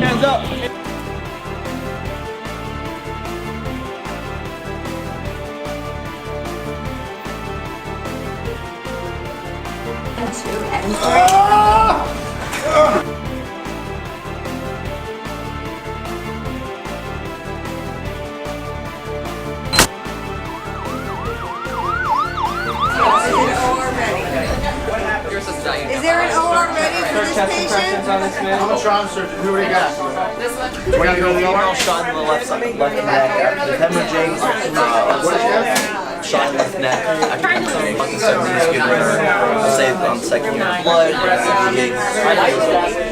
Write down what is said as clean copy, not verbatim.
Hands up! Is there an OR ready for this patient? How much trauma surgery? Who already got? This one? We're gonna go female shot in the left side, left neck. Hemorrhaging, shot in left neck. Fucking surgery, I say on second unit blood, bleeding.